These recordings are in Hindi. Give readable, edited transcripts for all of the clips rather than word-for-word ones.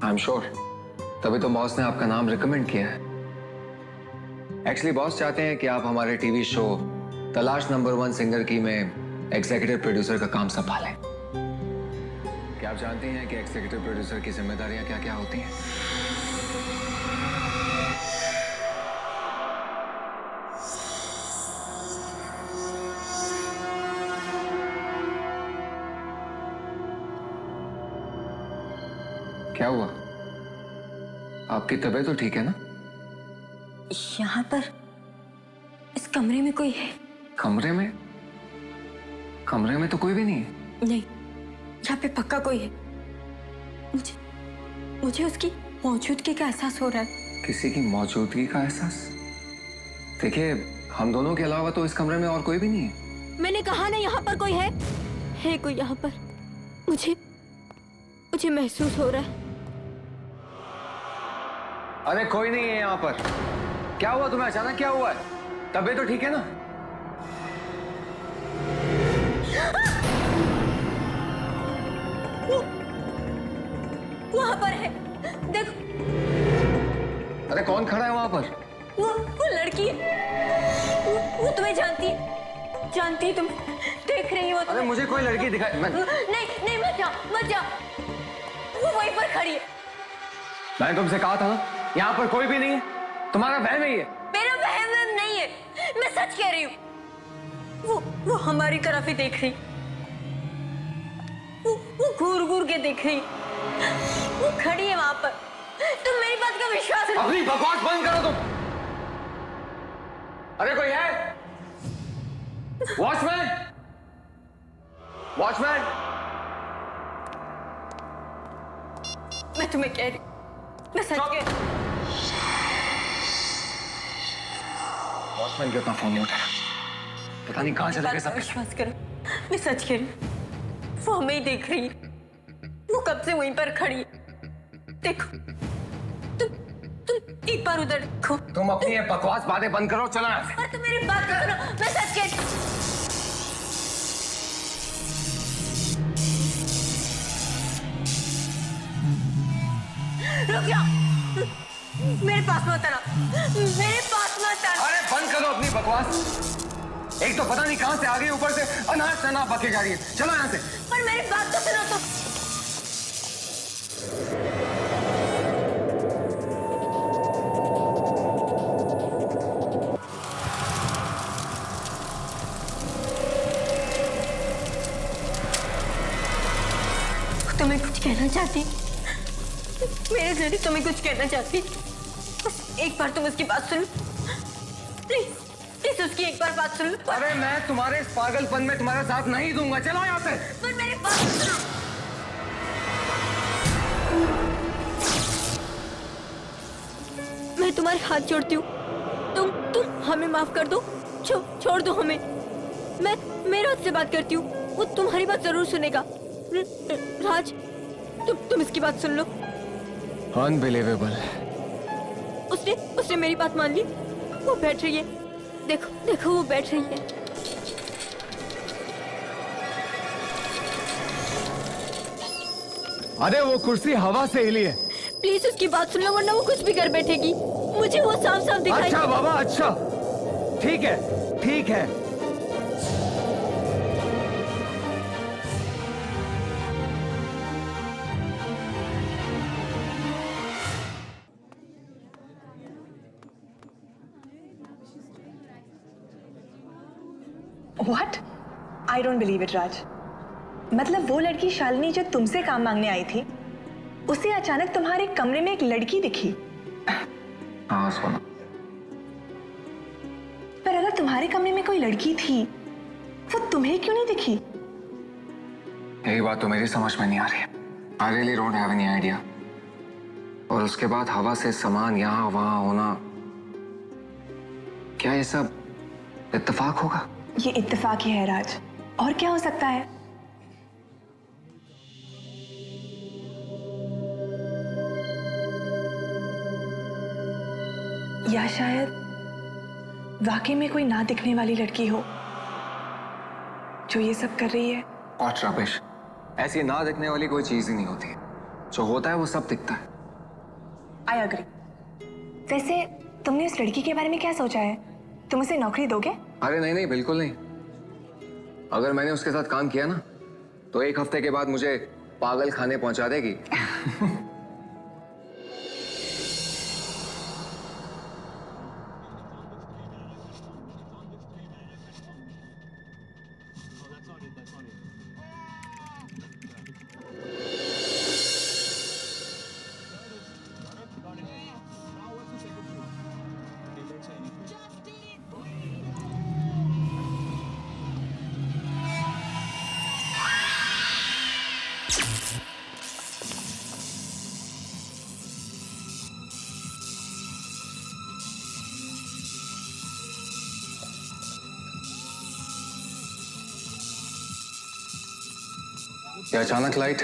आई एम श्योर, तभी तो बॉस ने आपका नाम रिकमेंड किया है। एक्चुअली बॉस चाहते हैं कि आप हमारे टीवी शो तलाश नंबर 1 सिंगर की में एग्जीक्यूटिव प्रोड्यूसर का काम संभालें। क्या आप जानती हैं कि एग्जीक्यूटिव प्रोड्यूसर की जिम्मेदारियां क्या क्या होती हैं? क्या हुआ? आपकी तबीयत तो ठीक है ना? यहाँ पर इस कमरे में कोई है? कमरे में? कमरे में तो कोई भी नहीं है। नहीं, यहाँ पे पक्का कोई है। मुझे उसकी मौजूदगी का एहसास हो रहा है। किसी की मौजूदगी का एहसास? देखिए, हम दोनों के अलावा तो इस कमरे में और कोई भी नहीं है। मैंने कहा ना यहाँ पर कोई है। है कोई यहाँ पर? मुझे महसूस हो रहा है। अरे कोई नहीं है यहाँ पर। क्या हुआ तुम्हें? अचानक क्या हुआ है? तबीयत तो ठीक है ना? वहाँ पर है, देखो। अरे कौन खड़ा है वहाँ पर? वो लड़की है। वो तुम्हें जानती है तुम देख रही हो। अरे मुझे कोई लड़की दिखाई नहीं मत जा। वो वहीं पर खड़ी है। मैंने तुमसे कहा था ना, यहाँ पर कोई भी नहीं है। तुम्हारा वहम ही है। मेरा वहम नहीं है, मैं सच कह रही हूँ। वो हमारी तरफ ही देख रही। वो घूर के देख रही। वो खड़ी है वहां पर। तुम मेरी बात का विश्वास करो। अपनी बकवास बंद करो तुम। अरे कोई है? वॉचमैन! मैं तुम्हें कह रही, मैं सच कह रही। वॉचमैन क्यों फोन नहीं उठा? पता नहीं कहां चले गए सब। विश्वास करो, मैं सच कह रही। वो हमें ही देख रही है। वो कब से वहीं पर खड़ी है। देखो, तुम एक बार उधर देखो। तुम अपनी ये बकवास बातें बंद करो, चलो यहाँ से। पर तुम मेरी बात करो, मैं सच कह रही। रुक जाओ, मेरे पास मत आना। अरे बंद करो अपनी बकवास। एक तो पता नहीं कहां से आ गई, ऊपर से अनाथ शनाथ बके जा रही है। चलो यहाँ से। पर मेरी बात तो सुनो। तो तुम्हें कुछ कहना चाहती, मेरे जरिए तुम्हें कुछ कहना चाहती। बस एक बार तुम उसकी बात सुन, प्लीज उसकी एक बार बात सुन। अरे मैं तुम्हारे इस पागलपन में तुम्हारा साथ नहीं दूंगा। चलो यहाँ से। पर मेरी बात सुनो। मैं तुम्हारे हाथ जोड़ती हूँ, तुम हमें माफ कर दो। छोड़ दो हमें। मैं मेरे हाथ से बात करती हूँ, वो तुम्हारी बात जरूर सुनेगा। राज, तुम इसकी बात सुन लो। अनबिलीवेबल। उसने मेरी बात मान ली। वो बैठ रही है, देखो वो बैठ रही है। अरे वो कुर्सी हवा से हिली है। प्लीज उसकी बात सुन लो, वरना वो कुछ भी कर बैठेगी। मुझे वो साफ दिखाई। अच्छा बाबा, अच्छा ठीक है। What? I don't believe it, राज। मतलब वो लड़की शालिनी जो तुमसे काम मांगने आई थी, उसे अचानक तुम्हारे कमरे में एक लड़की दिखी। हाँ सोना। पर अगर तुम्हारे कमरे में कोई लड़की थी, वो तुम्हें क्यों नहीं दिखी? यही बात तो मेरी समझ में नहीं आ रही है। I really don't have any idea। और उसके बाद हवा से सामान यहाँ वहां होना, क्या ये सब इत्तेफाक होगा? ये इत्तेफाक ही है राज, और क्या हो सकता है? या शायद वाकई में कोई ना दिखने वाली लड़की हो जो ये सब कर रही है। और रबिश, ऐसी ना दिखने वाली कोई चीज ही नहीं होती। जो होता है वो सब दिखता है। I agree. वैसे तुमने उस लड़की के बारे में क्या सोचा है? तुम उसे नौकरी दोगे? अरे नहीं नहीं, बिल्कुल नहीं। अगर मैंने उसके साथ काम किया ना तो 1 हफ्ते के बाद मुझे पागल खाने पहुंचा देगी। ये अचानक लाइट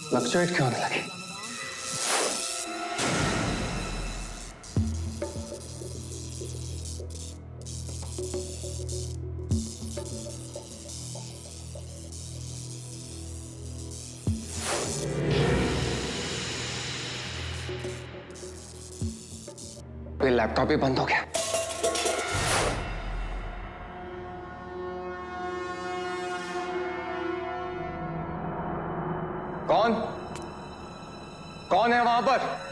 फ्लक्चुएट क्यों होने लगी? ये लैपटॉप ही बंद हो गया। कौन कौन है वहां पर?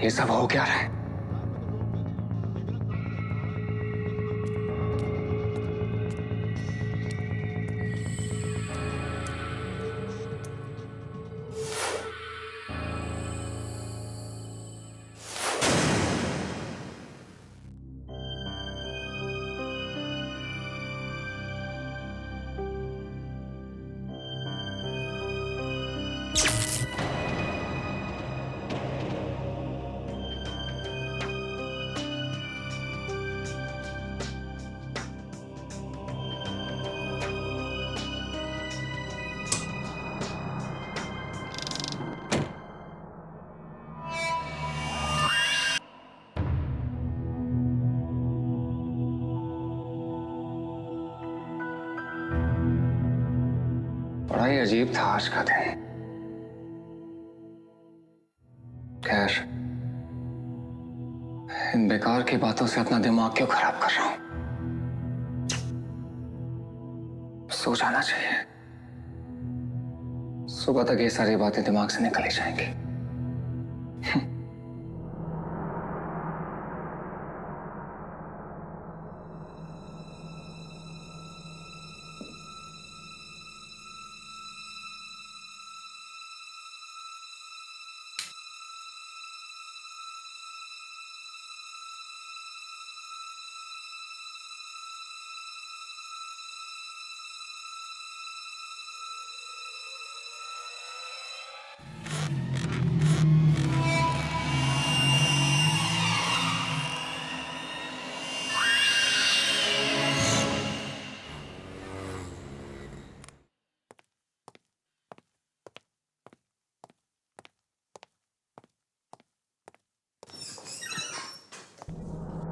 ये सब हो क्या रहा है? बड़ा ही अजीब था आज का दिन। खैर, इन बेकार की बातों से अपना दिमाग क्यों खराब कर रहा हूं? सो जाना चाहिए। सुबह तक ये सारी बातें दिमाग से निकल ही जाएंगी।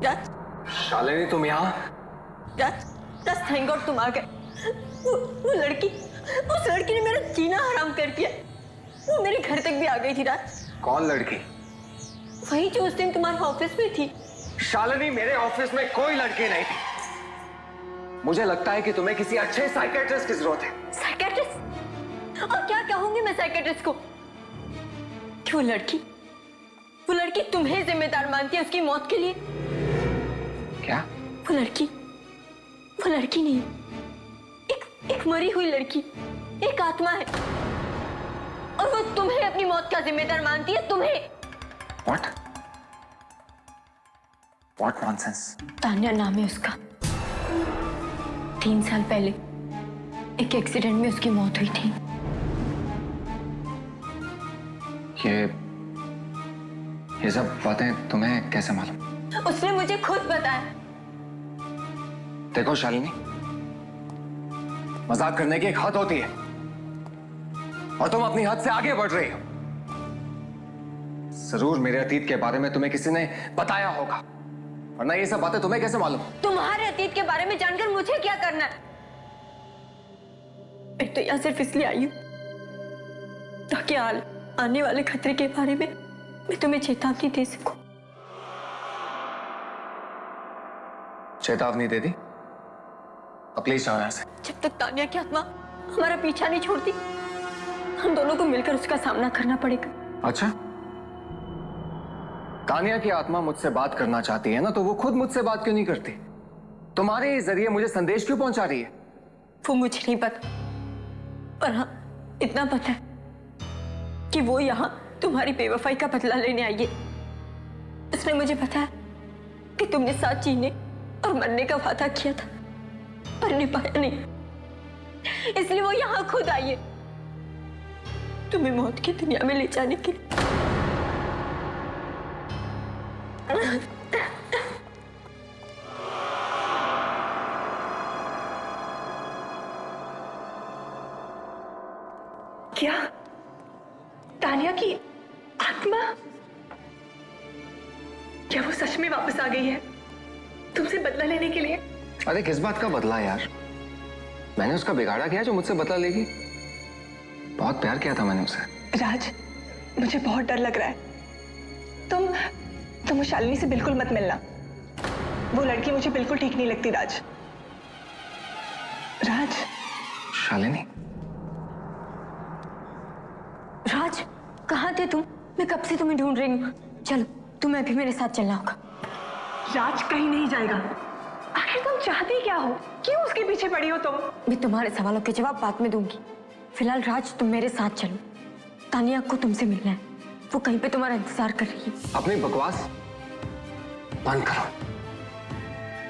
राज, शालिनी, तुम यहाँ? राज, राज, थैंक गॉड तुम आ गए। वो लड़की, उस लड़की ने मेरा जीना हराम कर दिया। वो मेरे घर तक भी आ गई थी राज। कौन लड़की? वही जो उस दिन तुम्हारे ऑफिस में थी। शालिनी, मेरे ऑफिस में कोई लड़की नहीं थी। मुझे लगता है कि तुम्हें किसी अच्छे साइकियाट्रिस्ट की जरूरत है। साइकियाट्रिस्ट? और क्या कहूंगी मैं साइकियाट्रिस्ट को कि वो लड़की तुम्हें जिम्मेदार मानती है उसकी मौत के लिए? क्या? वो लड़की नहीं, एक मरी हुई लड़की, एक आत्मा है, और वो तुम्हें अपनी मौत का जिम्मेदार मानती है। तुम्हें। What nonsense? तान्या नाम है उसका। 3 साल पहले एक एक्सीडेंट में उसकी मौत हुई थी। ये सब बातें तुम्हें कैसे मालूम? उसने मुझे खुद बताया। देखो शालिनी, मजाक करने की एक हद होती है और तुम अपनी हद से आगे बढ़ रही हो। जरूर मेरे अतीत के बारे में तुम्हें किसी ने बताया होगा, वरना ये सब बातें तुम्हें कैसे मालूम? तुम्हारे अतीत के बारे में जानकर मुझे क्या करना है? मैं तो यहाँ सिर्फ इसलिए आई हूँ ताकि आने वाले खतरे के बारे में मैं तुम्हें चेतावनी दे सकूं। चेतावनी दे दी? अब प्लीज जाओ यहाँ से। जब तक तानिया की आत्मा हमारा पीछा नहीं छोड़ती, हम दोनों को मिलकर उसका सामना करना पड़ेगा। अच्छा, तानिया की आत्मा मुझसे बात करना चाहती है ना, तो वो खुद मुझसे बात क्यों नहीं करती? तुम्हारे जरिए मुझे संदेश क्यों पहुंचा रही है? वो मुझे नहीं पता, पर हाँ इतना पता है कि वो यहाँ तुम्हारी बेवफाई का बदला लेने आई है। उसने मुझे बताया कि तुमने साथ जीने और मरने का वादा किया था, पर निभाया नहीं, इसलिए वो यहाँ खुद आई है तुम्हें मौत की दुनिया में ले जाने के लिए। क्या तानिया की आत्मा, क्या वो सच में वापस आ गई है तुमसे बदला लेने के लिए? अरे किस बात का बदला यार? मैंने उसका बिगाड़ा किया जो मुझसे बदला लेगी? बहुत प्यार किया था मैंने उसे। राज, मुझे बहुत डर लग रहा है। तुम शालिनी से बिल्कुल मत मिलना। वो लड़की मुझे बिल्कुल ठीक नहीं लगती राज। राज। शालिनी, राज कहाँ थे तुम? मैं कब से तुम्हें ढूंढ रही हूँ। चलो तुम्हें भी मेरे साथ चलना होगा। राज कहीं नहीं जाएगा। आखिर तुम चाहती क्या हो? क्यों उसके पीछे पड़ी हो तुम? मैं तुम्हारे सवालों के जवाब बाद में दूंगी। फिलहाल राज तुम मेरे साथ चलो, तानिया को तुमसे मिलना है, वो कहीं पे तुम्हारा इंतजार कर रही है। अपनी बकवास बंद करो।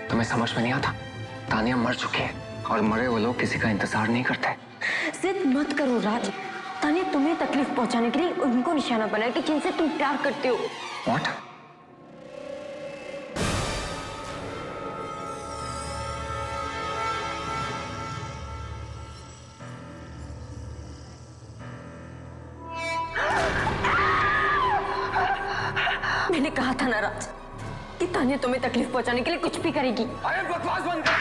तुम्हें समझ में नहीं आता? तानिया मर चुकी है और मरे हुए लोग किसी का इंतजार नहीं करते। जिद मत करो राज। तानिया तुम्हें तकलीफ पहुंचाने के लिए उनको निशाना बनाया कि जिनसे तुम प्यार करते हो। What? मैंने कहा था ना राज कि तानिया तुम्हें तकलीफ पहुंचाने के लिए कुछ भी करेगी। अरे बकवास बंद कर।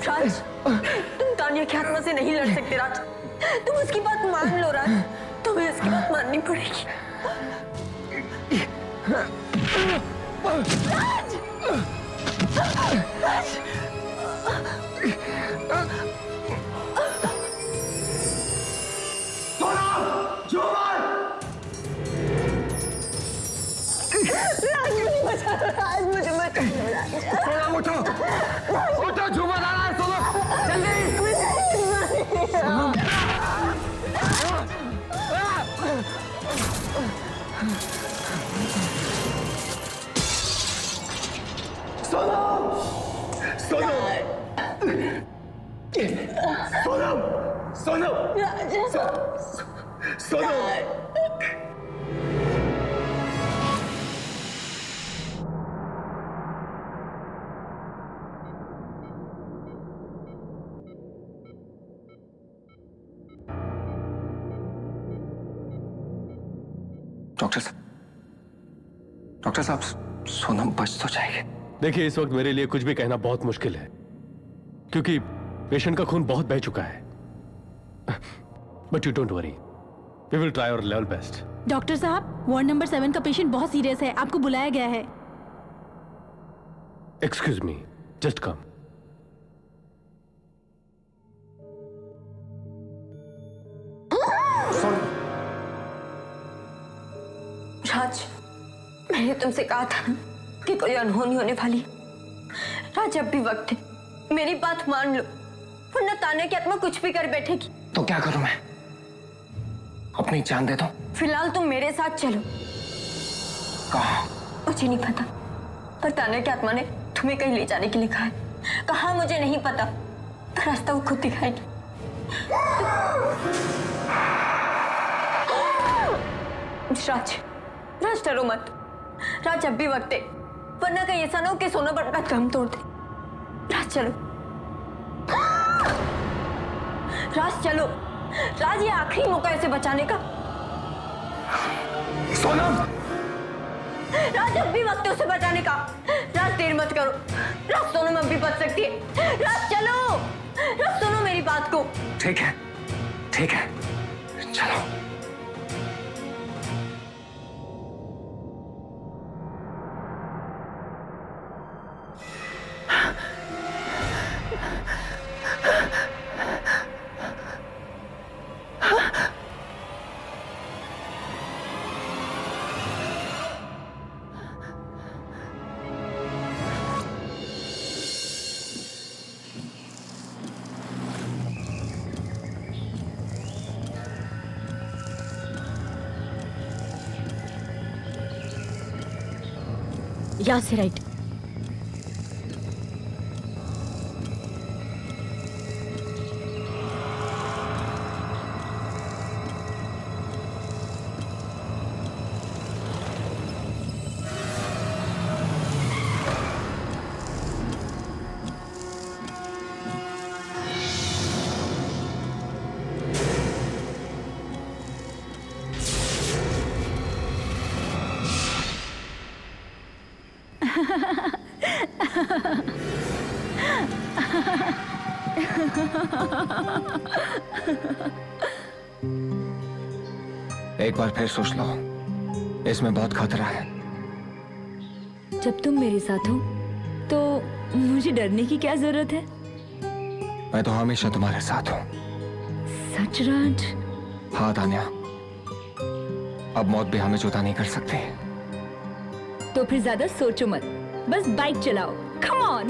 राज, तुम तानिया की आत्मा से नहीं लड़ सकते राज। तुम उसकी बात मान लो राज, तुम्हें उसकी बात माननी पड़ेगी। राज! राज! राज मुझे बचा लो, राज मुझे बचा लो राज। सोनम उठो, उठो, झूमर आ रहा है सोनम, जल्दी। सोनम, सोनम, सोनम, सोनम। डॉक्टर साहब, सोनम बच तो जाएगी। देखिए, इस वक्त मेरे लिए कुछ भी कहना बहुत मुश्किल है, क्योंकि पेशेंट का खून बहुत बह चुका है। But you don't worry, we will try our level best. Doctor साहब, वार्ड नंबर 7 का पेशेंट बहुत सीरियस है, आपको बुलाया गया है। Excuse me, just come. राज, मैंने तुमसे कहा था ना कि कोई अनहोनी होने वाली है। राज, अब भी वक्त है, मेरी बात मान लो, वरना ताने की आत्मा कुछ भी कर बैठेगी। तो क्या करूं मैं? अपनी जान दे दो? फिलहाल तुम मेरे साथ चलो। कहाँ? मुझे नहीं पता, पर ताने की आत्मा ने तुम्हें कहीं ले जाने के लिए कहा है। कहाँ मुझे नहीं पता, पर रास्ता वो खुद दिखाएगी। राज, राज डरो मत। राज, अब भी वक्त है, वरना कहीं ऐसा ना हो कि सोना बटना दम तोड़ दे। राज चलो, राज चलो। राज, ये आखिरी मौका है इसे बचाने का। सोनम! राज, अब भी वक्त है उसे बचाने का। राज, देर मत करो। राज, सोनम अब भी बच सकती है। राज चलो, राज सुनो मेरी बात को। ठीक है, ठीक है, चलो। यहाँ से राइट। एक बार फिर सोच लो, इसमें बहुत खतरा है। जब तुम मेरे साथ हो तो मुझे डरने की क्या जरूरत है? मैं तो हमेशा तुम्हारे साथ हूँ। सच राज? हाँ तान्या, अब मौत भी हमें जुदा नहीं कर सकती। तो फिर ज्यादा सोचो मत, बस बाइक चलाओ। Come on.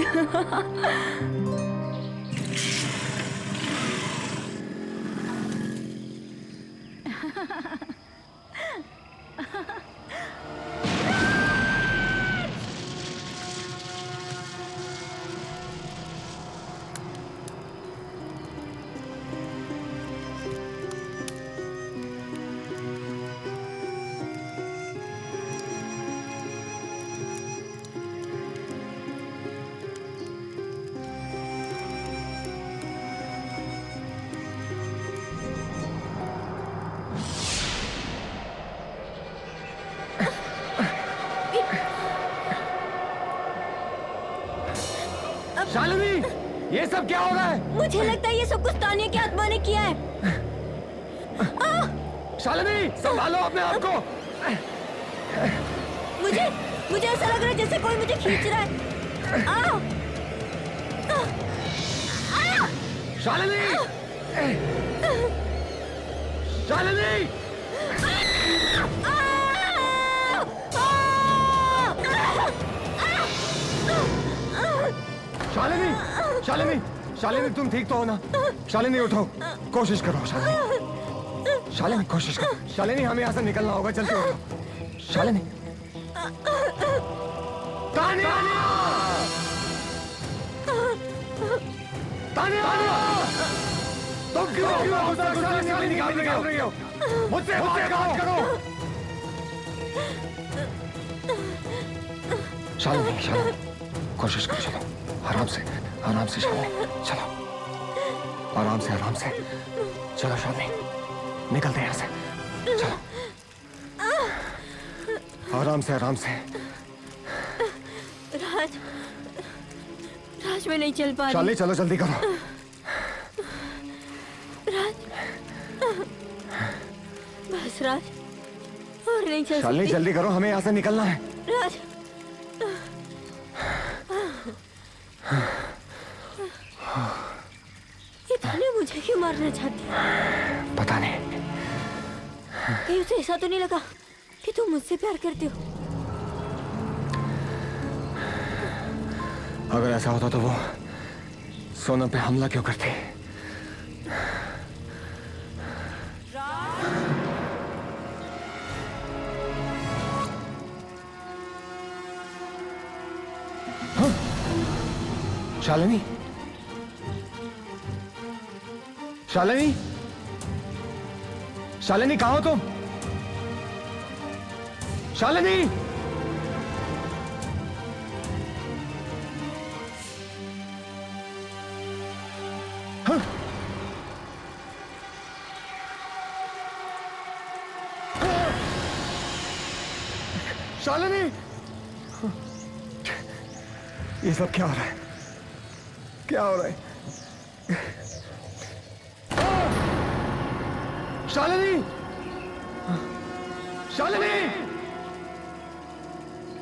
शालिनी, ये सब क्या हो रहा है? मुझे लगता है ये सब कुछ तानिया की आत्मा ने किया है। शालिनी, संभालो अपने आप को। मुझे ऐसा लग रहा है जैसे कोई मुझे खींच रहा है। शालिनी! शालिनी! शालिनी! शालिनी! शालिनी, तुम ठीक तो हो ना? शालिनी उठो, कोशिश करो। शालिनी, शालिनी कोशिश करो। शालिनी, हमें यहाँ से निकलना होगा, जल्दी उठो। शालिनी! तानिया! तानिया! तुम क्यों शालिनी निकाल रही हो? मुझसे बात करो। शालिनी, शालिनी, कोशिश करो, चलो। आराम से शालिनी, चलो। आराम से चलो शालिनी, निकलते हैं यहाँ से। चलो, आराम से। राज, मैं नहीं चल पा रही। शालिनी, चलो, जल्दी करो। बस राज, और नहीं चल शालिनी, सकती। जल्दी करो, हमें यहाँ से निकलना है। राज, ये तानिया मुझे क्यों मारना चाहती है? पता नहीं। कहीं उसे ऐसा तो नहीं लगा कि तुम मुझसे प्यार करते हो। अगर ऐसा होता तो वो सोनम पे हमला क्यों करती? हाँ? शालिनी, शालिनी, शालिनी कहाँ हो तुम? शालिनी, हाँ? शालिनी, ये सब क्या हो रहा है? क्या हो रहा है? शालिनी, शालिनी,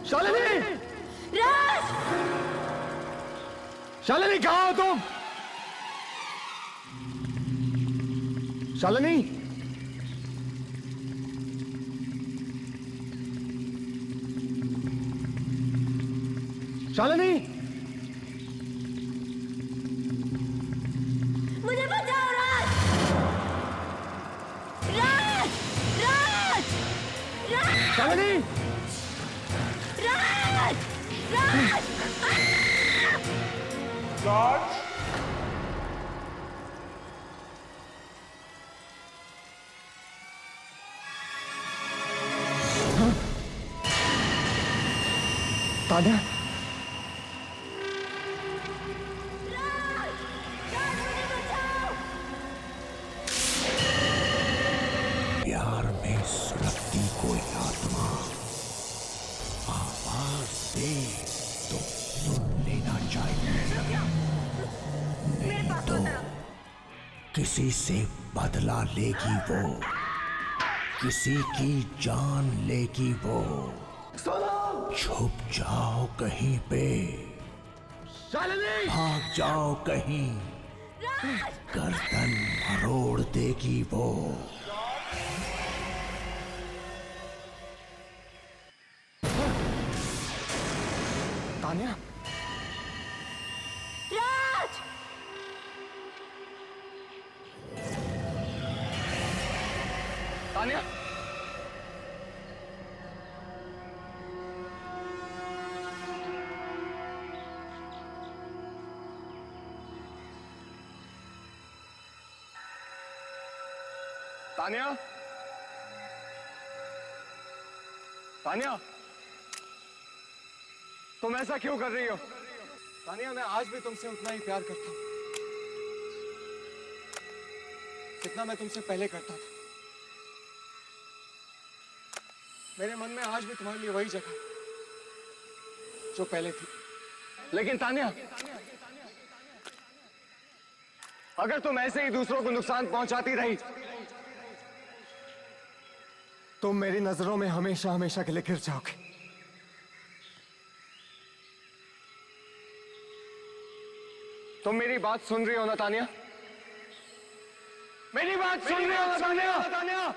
शालिनी, राज! शालिनी कहाँ हो तुम? शालिनी, शालिनी, मुझे बचाओ राज! राज! राज! राज! शालिनी, राज! राज! तान्या, प्यार में सुलगती कोई आत्मा आवाज दे तो सुन लेना चाहिए, नहीं तो किसी से बदला लेगी वो, किसी की जान लेगी वो। छुप जाओ कहीं पे, भाग जाओ कहीं, गर्दन मरोड़ देगी वो। तान्या, राज! तान्या, तान्या, तान्या, तुम ऐसा क्यों कर रही हो? तानिया, मैं आज भी तुमसे उतना ही प्यार करता हूँ जितना मैं तुमसे पहले करता था। मेरे मन में आज भी तुम्हारे लिए वही जगह जो पहले थी। लेकिन तान्या, अगर तुम ऐसे ही दूसरों को नुकसान पहुंचाती रही तुम मेरी नजरों में हमेशा हमेशा के लिए गिर जाओगे। तुम मेरी बात सुन रही हो ना तान्या? मेरी बात सुन रही हो ना तान्या?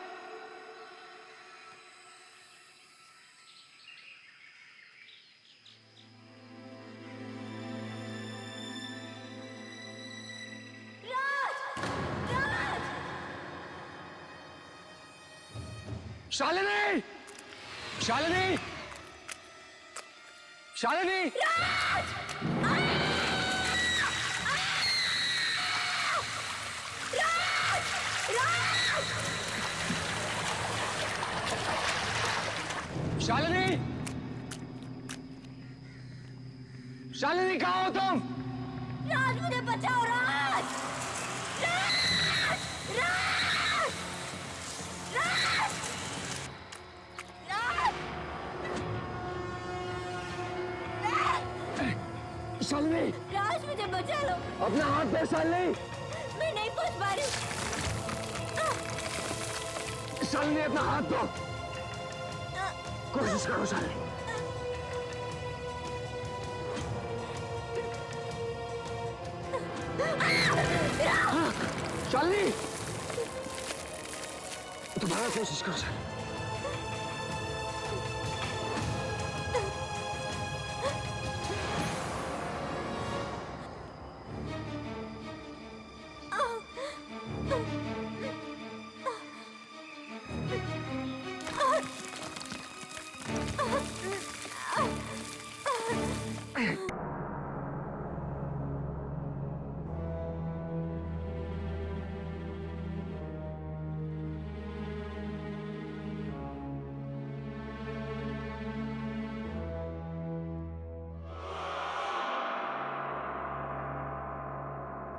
शालिनी, शालिनी, शालिनी, शालिनी, शालिनी कहाँ हो तुम? राज, मुझे बचाओ राज! राज! राज! राज! राज! शालिनी, राज, मुझे बचा लो। अपना हाथ पे शालिनी, मैं नहीं पहुंच पा रही। शालिनी अपना हाथ दो, कोशिश करो शालिनी। शालिनी, दोबारा कोशिश करो शालिनी।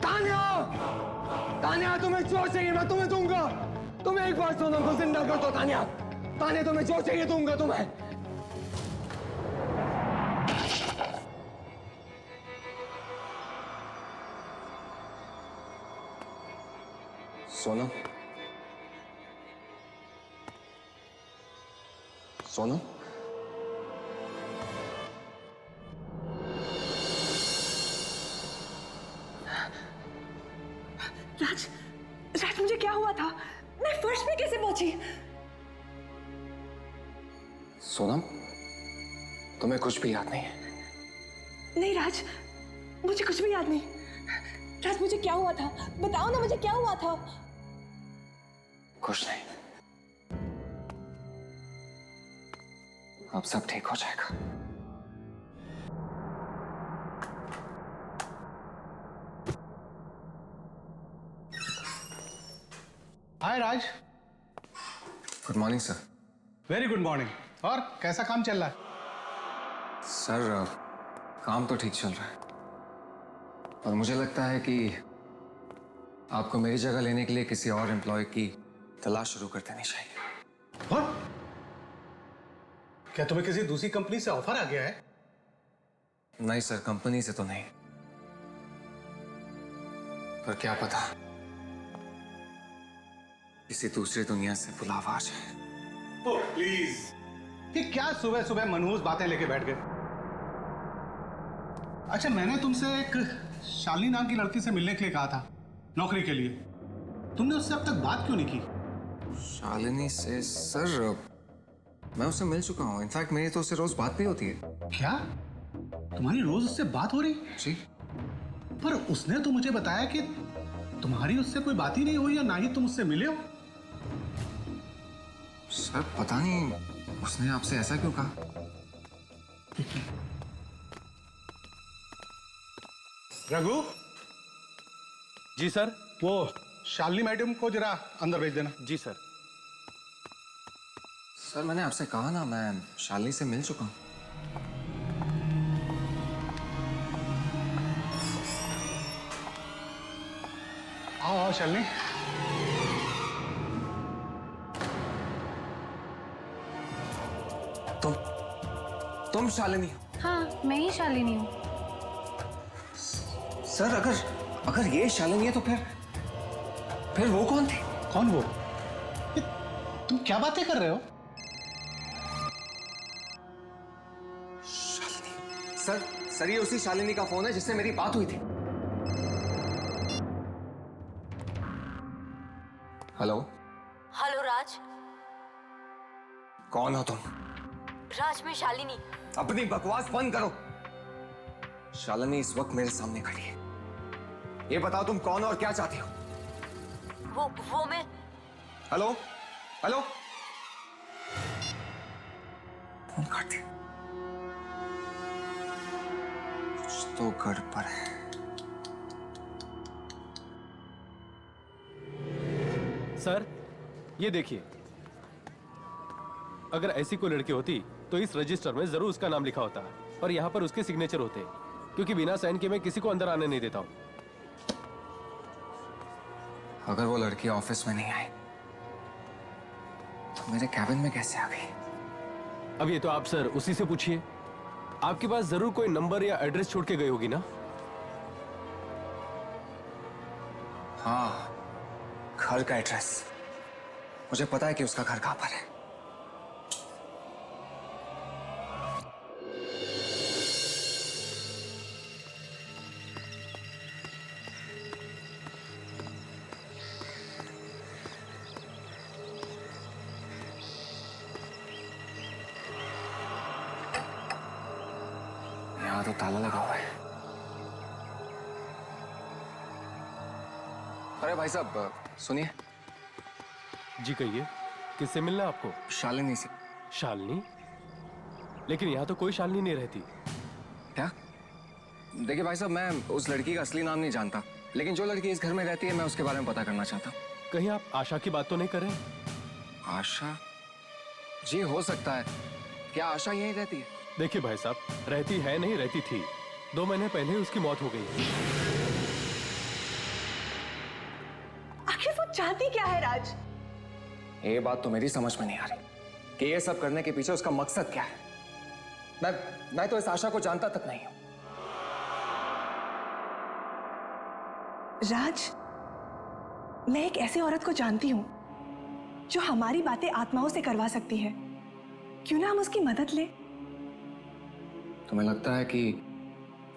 तान्या! तान्या, तुम्हें जो चाहिए मैं तुम्हें दूंगा। तुम एक बार सोनम को जिंदा कर दो तान्या। तान्या, तुम्हें जो चाहिए दूंगा तुम्हें। सोनम, सोनम, राज, राज मुझे क्या हुआ था? मैं फर्श पे कैसे पहुंची? सोनम, तुम्हें कुछ भी याद नहीं है? नहीं राज, मुझे कुछ भी याद नहीं। राज मुझे क्या हुआ था? बताओ ना मुझे क्या हुआ था? कुछ नहीं, अब सब ठीक हो जाएगा। Hi Raj. Good morning sir. Very good morning. और कैसा काम चल रहा है? सर, काम तो ठीक चल रहा है, और मुझे लगता है कि आपको मेरी जगह लेने के लिए किसी और एम्प्लॉय की तलाश शुरू कर देनी चाहिए। What? क्या तुम्हें किसी दूसरी कंपनी से ऑफर आ गया है? नहीं सर, कंपनी से तो नहीं, पर क्या पता किसी दूसरी दुनिया से बुलावा आ जाए। ओह प्लीज, ये क्या सुबह सुबह मनहूस बातें लेके बैठ गए? अच्छा, मैंने तुमसे एक शालिनी नाम की लड़की से मिलने के लिए कहा था नौकरी के लिए। तुमने उससे अब तक बात क्यों नहीं की? शालिनी से? सर, मैं उससे मिल चुका हूँ। इनफैक्ट मेरी तो उससे रोज बात भी होती है। क्या तुम्हारी रोज उससे बात हो रही? जी। पर उसने तो मुझे बताया कि तुम्हारी उससे कोई बात ही नहीं हुई, या ना ही तुम उससे मिले हो। सर पता नहीं उसने आपसे ऐसा क्यों कहा। रघु, जी सर। वो शालिनी मैडम को जरा अंदर भेज देना। जी सर। सर मैंने आपसे कहा ना, मैं शालिनी से मिल चुका हूँ। आओ आओ शालिनी। तुम शालिनी हो? हाँ, मैं ही शालिनी हूँ। सर अगर ये शालिनी है तो फिर वो कौन थी? कौन वो? ये, तुम क्या बातें कर रहे हो? शालिनी? सर ये उसी शालिनी का फोन है जिससे मेरी बात हुई थी। हेलो। हेलो राज। कौन हो तुम? राज, मैं शालिनी। अपनी बकवास बंद करो। शालिनी इस वक्त मेरे सामने खड़ी है। ये बताओ तुम कौन हो और क्या चाहती हो? वो मैं। Hello hello. फोन काट दिया। कुछ तो गड़बड़ है। सर, ये देखिए, अगर ऐसी कोई लड़की होती तो इस रजिस्टर में जरूर उसका नाम लिखा होता, और यहाँ पर उसके सिग्नेचर होते, क्योंकि बिना साइन के मैं किसी को अंदर आने नहीं देता हूँ। अगर वो लड़की ऑफिस में नहीं आई तो मेरे कैबिन में कैसे आ गई? अब ये तो आप सर उसी से पूछिए। आपके पास जरूर कोई नंबर या एड्रेस छोड़ के गई होगी ना? हाँ, घर का एड्रेस। मुझे पता है कि उसका घर कहां पर है। यहाँ तो ताला लगा हुआ है। अरे भाई साहब सुनिए। जी कहिए, किससे मिलना है आपको? शालिनी से। शालिनी? लेकिन यहाँ तो कोई शालिनी नहीं रहती। क्या? देखिए भाई साहब, मैं उस लड़की का असली नाम नहीं जानता, लेकिन जो लड़की इस घर में रहती है मैं उसके बारे में पता करना चाहता हूँ। कहीं आप आशा की बात तो नहीं कर रहे? आशा? जी हो सकता है। क्या आशा यहीं रहती है? देखिए भाई साहब, रहती है नहीं, रहती थी। 2 महीने पहले ही उसकी मौत हो गई। आखिर वो चाहती क्या है राज? ये बात तो मेरी समझ में नहीं आ रही कि ये सब करने के पीछे उसका मकसद क्या है। मैं तो इस आशा को जानता तक नहीं हूं। राज, मैं एक ऐसी औरत को जानती हूं जो हमारी बातें आत्माओं से करवा सकती है। क्यों ना हम उसकी मदद लें? तुम्हें लगता है कि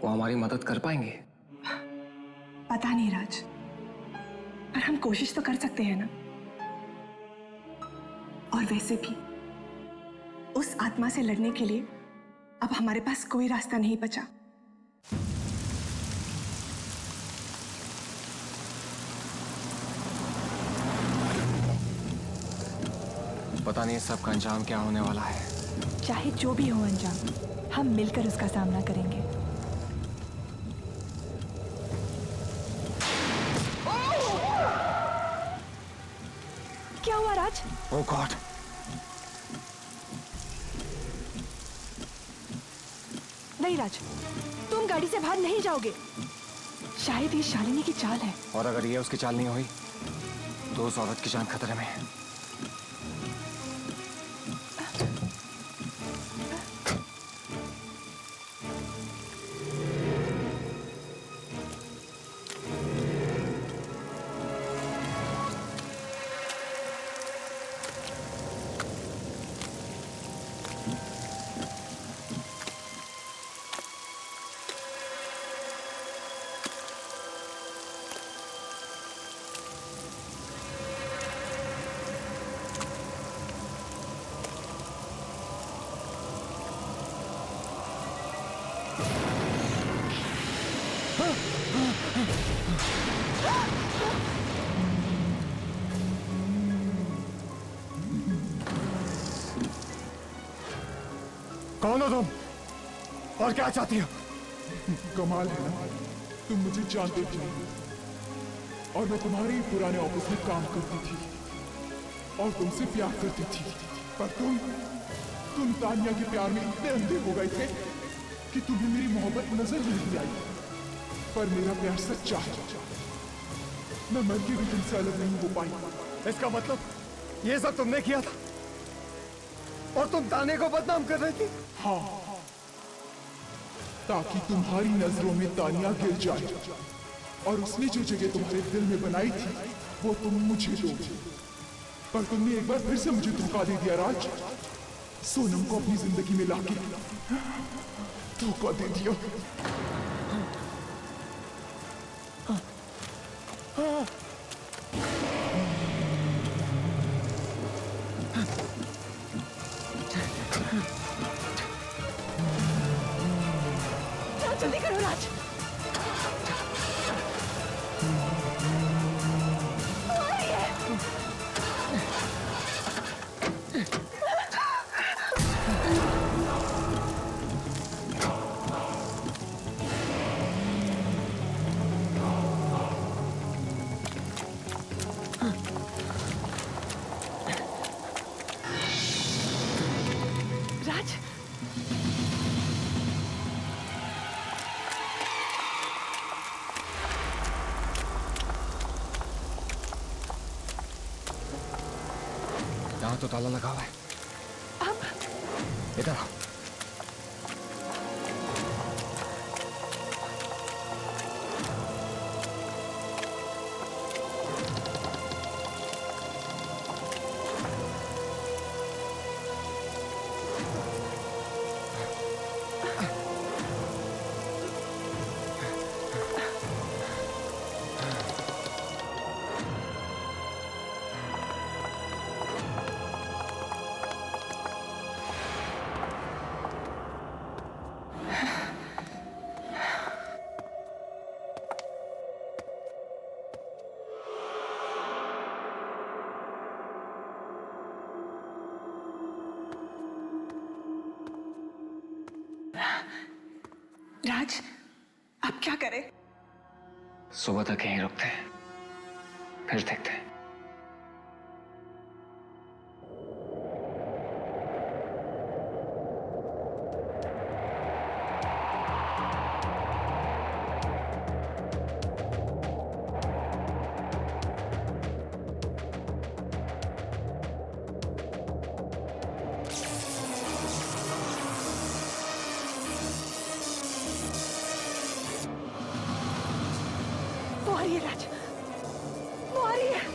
वो हमारी मदद कर पाएंगे? पता नहीं राज, पर हम कोशिश तो कर सकते हैं ना। और वैसे भी उस आत्मा से लड़ने के लिए अब हमारे पास कोई रास्ता नहीं बचा। पता नहीं सब का अंजाम क्या होने वाला है। चाहे जो भी हो अंजाम, हम मिलकर उसका सामना करेंगे। क्या हुआ राज? ओह गॉड! नहीं राज, तुम गाड़ी से बाहर नहीं जाओगे। शायद ये शालिनी की चाल है। और अगर ये उसकी चाल नहीं हुई तो उस औरत की जान खतरे में है। कौन हो तुम और क्या चाहती हो? कमाल है ना, तुम मुझे जानते भी नहीं और मैं तुम्हारे ही पुराने ऑफिस में काम करती थी और तुमसे प्यार करती थी। पर तुम तानिया के प्यार में इतने अंधे हो गए थे कि तुम्हें मेरी मोहब्बत नजर ही नहीं आई। पर मेरा प्यार सच्चा है। मैं मर के भी तुमसे अलग नहीं हो पाई। इसका मतलब ये सब तुमने किया था और तुम ताने को बदनाम कर रही थी? हाँ, ताकि तुम्हारी नजरों में तानिया गिर जाए और उसने जो जगह तुम्हारे दिल में बनाई थी वो तुम मुझे दो। पर तुमने एक बार फिर से मुझे धोखा दे दिया राज। सोनम को अपनी जिंदगी में लाके धोखा दे दिया। जल्दी करो राज। राज, यहाँ तो ताला लगा हुआ है। अब इधर आओ। राज, अब क्या करें? सुबह तक यहीं रुकते हैं, फिर देखते हैं। वो आ रही है राज, वो आ रही है।